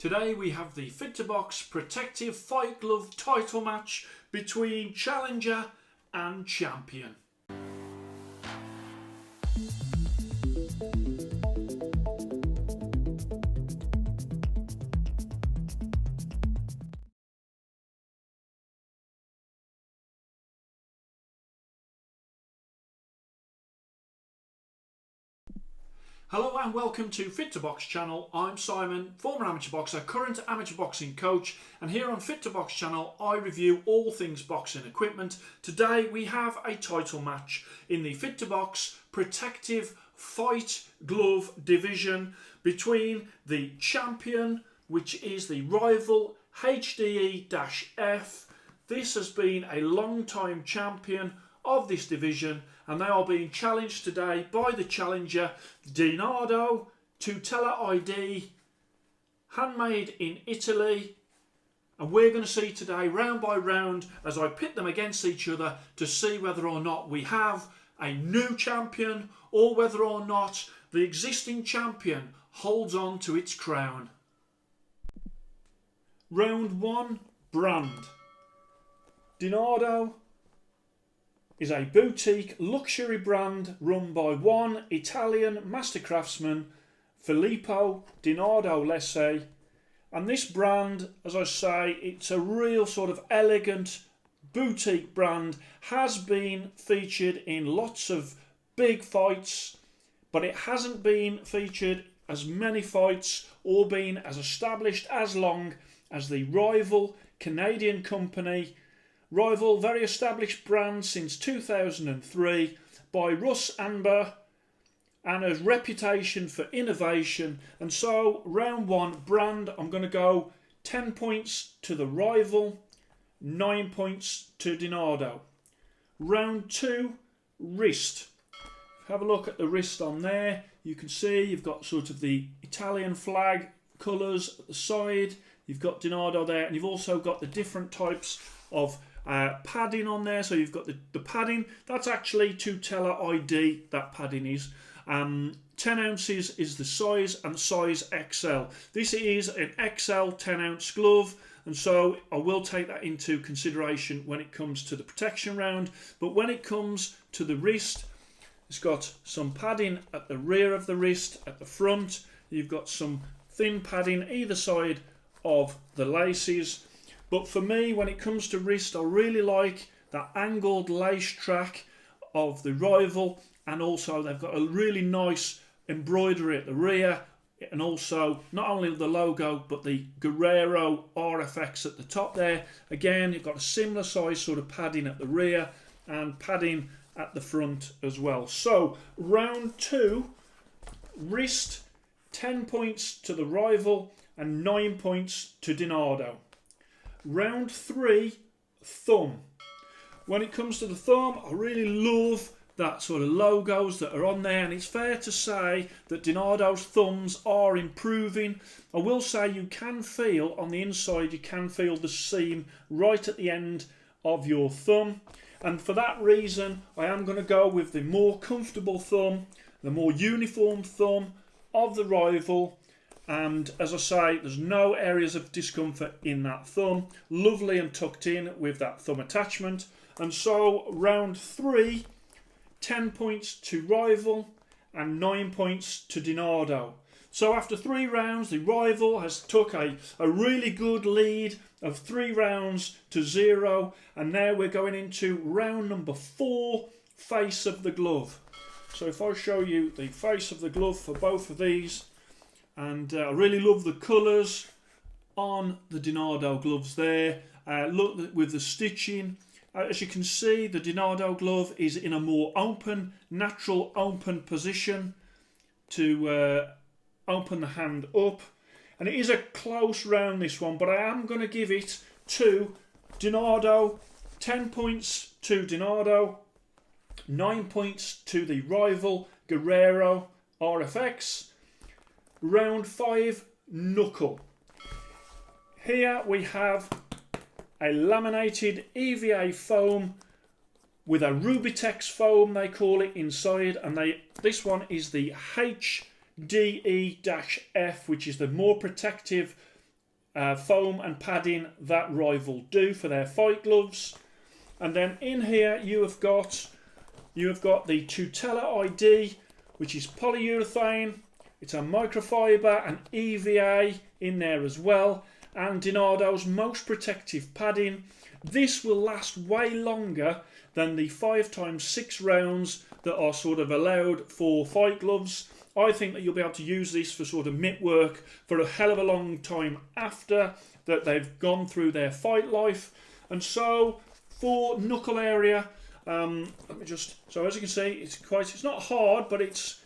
Today we have the FIT2BOX Protective Fight Glove title match between Challenger and Champion. Hello and welcome to Fit2BOX channel. I'm Simon, former amateur boxer, current amateur boxing coach, and here on Fit2BOX channel I review all things boxing equipment. Today we have a title match in the Fit2BOX Protective Fight Glove division between the champion, which is the rival Hde-F. This has been a long time champion of this division, and they are being challenged today by the challenger, Nardo, Tutela ID, handmade in Italy. And we're going to see today, round by round, as I pit them against each other to see whether or not we have a new champion or whether or not the existing champion holds on to its crown. Round 1, brand. Nardo is a boutique luxury brand run by one Italian master craftsman, Filippo Nardo Lesse. And this brand, as I say, it's a real sort of elegant boutique brand, has been featured in lots of big fights, but it hasn't been featured as many fights or been as established as long as the rival Canadian company. Rival, very established brand since 2003 by Russ Amber, and a reputation for innovation. And so round 1, brand, I'm going to go 10 points to the rival, 9 points to Nardo. Round 2, wrist. Have a look at the wrist on there. You can see you've got sort of the Italian flag colours at the side. You've got Nardo there, and you've also got the different types of padding on there. So you've got the padding, that's actually Tutela ID, that padding is. 10 ounces is the size, and size XL. This is an XL 10 ounce glove, and so I will take that into consideration when it comes to the protection round. But when it comes to the wrist, it's got some padding at the rear of the wrist. At the front you've got some thin padding either side of the laces. But for me, when it comes to wrist, I really like that angled lace track of the rival, and also they've got a really nice embroidery at the rear, and also not only the logo but the Guerrero RFX at the top there. Again, you've got a similar size sort of padding at the rear and padding at the front as well. So round 2, wrist, 10 points to the rival and 9 points to Nardo. Round 3, thumb. When it comes to the thumb, I really love that sort of logos that are on there, and it's fair to say that Nardo's thumbs are improving. I will say you can feel on the inside, you can feel the seam right at the end of your thumb, and for that reason I am going to go with the more comfortable thumb, the more uniform thumb of the rival. And as I say, there's no areas of discomfort in that thumb. Lovely and tucked in with that thumb attachment. And so round 3, 10 points to rival and 9 points to Nardo. So after 3 rounds, the rival has took a really good lead of 3 rounds to 0. And now we're going into round number 4, face of the glove. So if I show you the face of the glove for both of these, and I really love the colours on the Nardo gloves there. Look with the stitching. As you can see, the Nardo glove is in a more open, natural open position to open the hand up. And it is a close round, this one, but I am going to give it to Nardo. 10 points to Nardo, 9 points to the rival Guerrero RFX. Round 5, knuckle. Here we have a laminated EVA foam with a Rubitex foam, they call it, inside, and this one is the Hde-F, which is the more protective foam and padding that Rival do for their fight gloves. And then in here you have got the Tutela ID, which is polyurethane. It's a microfiber and EVA in there as well, and Nardo's most protective padding. This will last way longer than the 5x6 rounds that are sort of allowed for fight gloves. I think that you'll be able to use this for sort of mitt work for a hell of a long time after that they've gone through their fight life. And so for knuckle area, so as you can see, it's not hard, but it's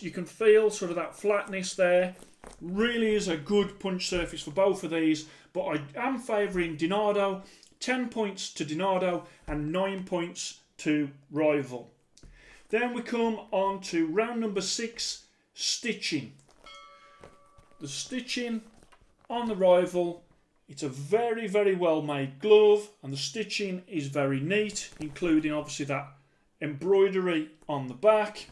you can feel sort of that flatness there. Really is a good punch surface for both of these, but I am favouring Nardo. 10 points to Nardo and 9 points to Rival. Then we come on to round number 6, stitching. The stitching on the Rival, it's a very, very well made glove, and the stitching is very neat, including obviously that embroidery on the back.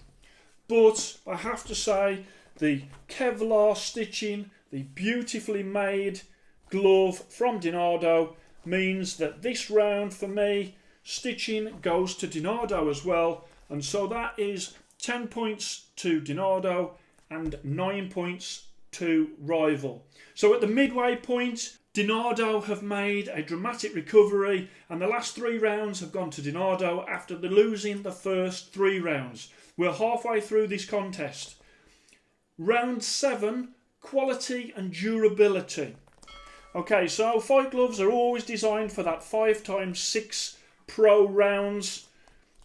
But I have to say, the Kevlar stitching, the beautifully made glove from Nardo, means that this round for me, stitching goes to Nardo as well, and so that is 10 points to Nardo and 9 points to Rival. So at the midway point, Nardo have made a dramatic recovery, and the last 3 rounds have gone to Nardo after losing the first 3 rounds. We're halfway through this contest. Round 7, quality and durability. Okay, so fight gloves are always designed for that 5x6 pro rounds.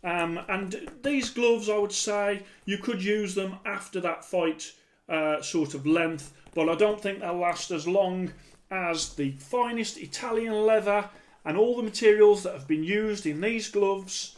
And these gloves, I would say, you could use them after that fight sort of length, but I don't think they'll last as long as the finest Italian leather and all the materials that have been used in these gloves.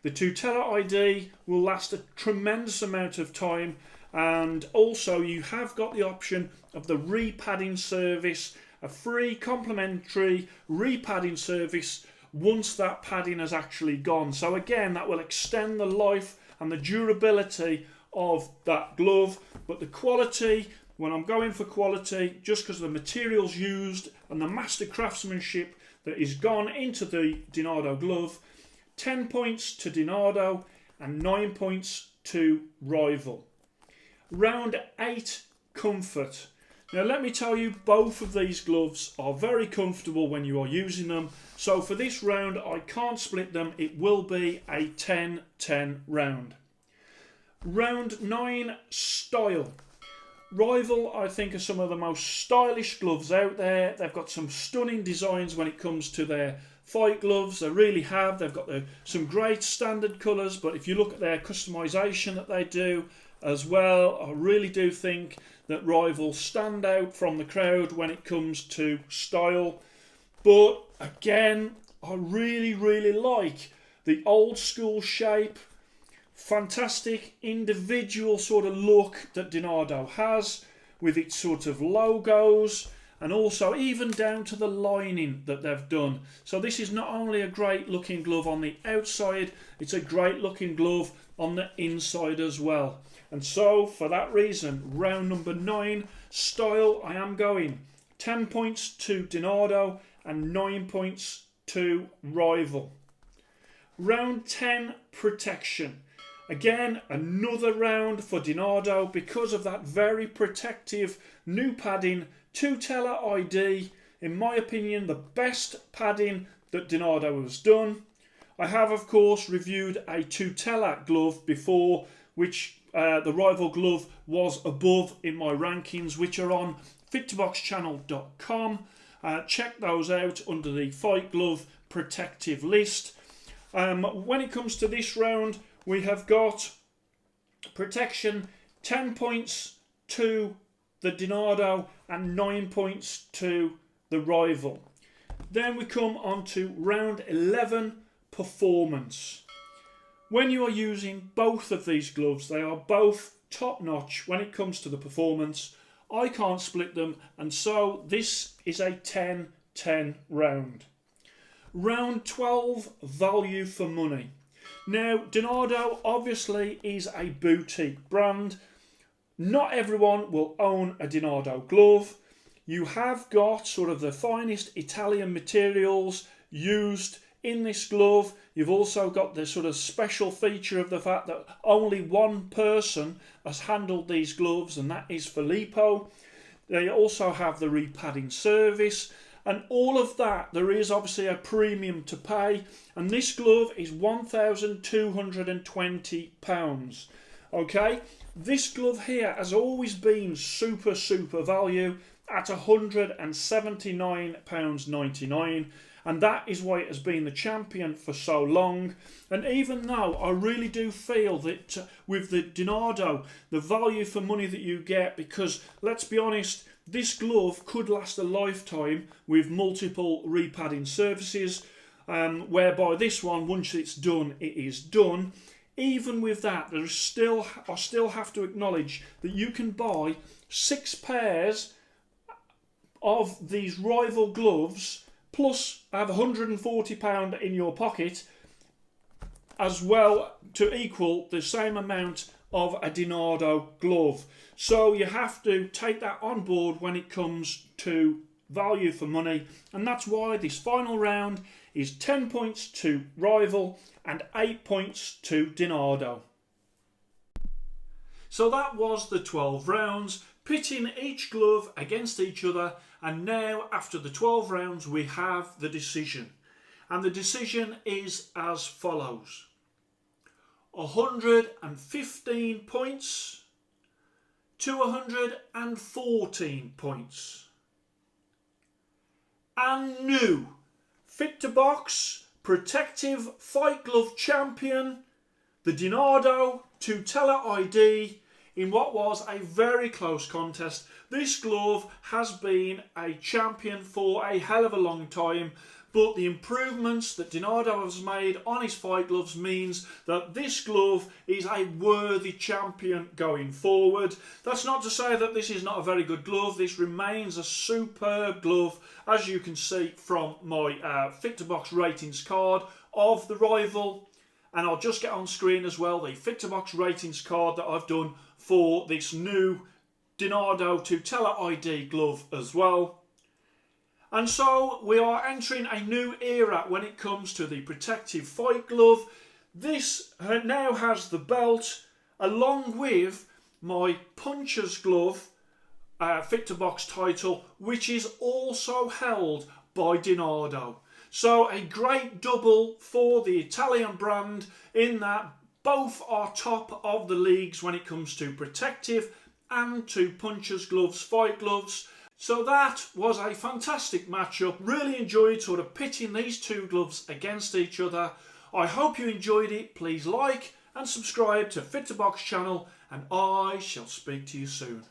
The Tutela ID will last a tremendous amount of time, and also you have got the option of the repadding service, a free complimentary repadding service once that padding has actually gone. So again, that will extend the life and the durability of that glove. But the quality, when I'm going for quality, just because of the materials used and the master craftsmanship that is gone into the Nardo glove, 10 points to Nardo and 9 points to Rival. Round 8, comfort. Now let me tell you, both of these gloves are very comfortable when you are using them. So for this round, I can't split them. It will be a 10-10 round. Round 9, style. Rival, I think, are some of the most stylish gloves out there. They've got some stunning designs when it comes to their fight gloves. They really have. They've got some great standard colours, but if you look at their customisation that they do as well, I really do think that Rival stand out from the crowd when it comes to style. But again, I really, really like the old school shape. Fantastic individual sort of look that Nardo has with its sort of logos, and also even down to the lining that they've done. So this is not only a great looking glove on the outside, it's a great looking glove on the inside as well. And so for that reason, round number 9, style, I am going 10 points to Nardo and 9 points to Rival. Round 10, protection. Again, another round for Nardo because of that very protective new padding. Tutela ID, in my opinion, the best padding that Nardo has done. I have, of course, reviewed a Tutela glove before, which the Rival glove was above in my rankings, which are on FIT2BOXchannel.com. Check those out under the Fight Glove Protective list. When it comes to this round, we have got protection, 10 points to the Nardo and 9 points to the Rival. Then we come on to round 11, performance. When you are using both of these gloves, they are both top notch when it comes to the performance. I can't split them, and so this is a 10-10 round. Round 12, value for money. Now, Nardo obviously is a boutique brand. Not everyone will own a Nardo glove. you have got sort of the finest Italian materials used in this glove. You've also got the sort of special feature of the fact that only one person has handled these gloves, and that is Filippo. They also have the repadding service, and all of that. There is obviously a premium to pay, and this glove is £1,220. Okay, this glove here has always been super value at £179.99, and that is why it has been the champion for so long. And even though I really do feel that with the Nardo, the value for money that you get, because let's be honest, this glove could last a lifetime with multiple repadding services, whereby this one, once it's done, it is done. Even with that, I still have to acknowledge that you can buy 6 pairs of these rival gloves, plus have £140 in your pocket, as well, to equal the same amount of a Nardo glove. So you have to take that on board when it comes to value for money, and that's why this final round is 10 points to rival and 8 points to Nardo. So that was the 12 rounds, pitting each glove against each other, and now after the 12 rounds we have the decision. And the decision is as follows: 115 points to 114 points. And new FIT2BOX Protective Fight Glove Champion, the Nardo Tutela ID, in what was a very close contest. This glove has been a champion for a hell of a long time, but the improvements that Nardo has made on his fight gloves means that this glove is a worthy champion going forward. That's not to say that this is not a very good glove. This remains a superb glove, as you can see from my FIT2BOX ratings card of the rival. And I'll just get on screen as well the FIT2BOX ratings card that I've done for this new Nardo Tutela ID glove as well. And so we are entering a new era when it comes to the protective fight glove. This now has the belt along with my puncher's glove FIT2BOX title, which is also held by Nardo. So a great double for the Italian brand, in that both are top of the leagues when it comes to protective and to puncher's gloves, fight gloves. So that was a fantastic matchup. Really enjoyed sort of pitting these two gloves against each other. I hope you enjoyed it. Please like and subscribe to FIT2BOX channel, and I shall speak to you soon.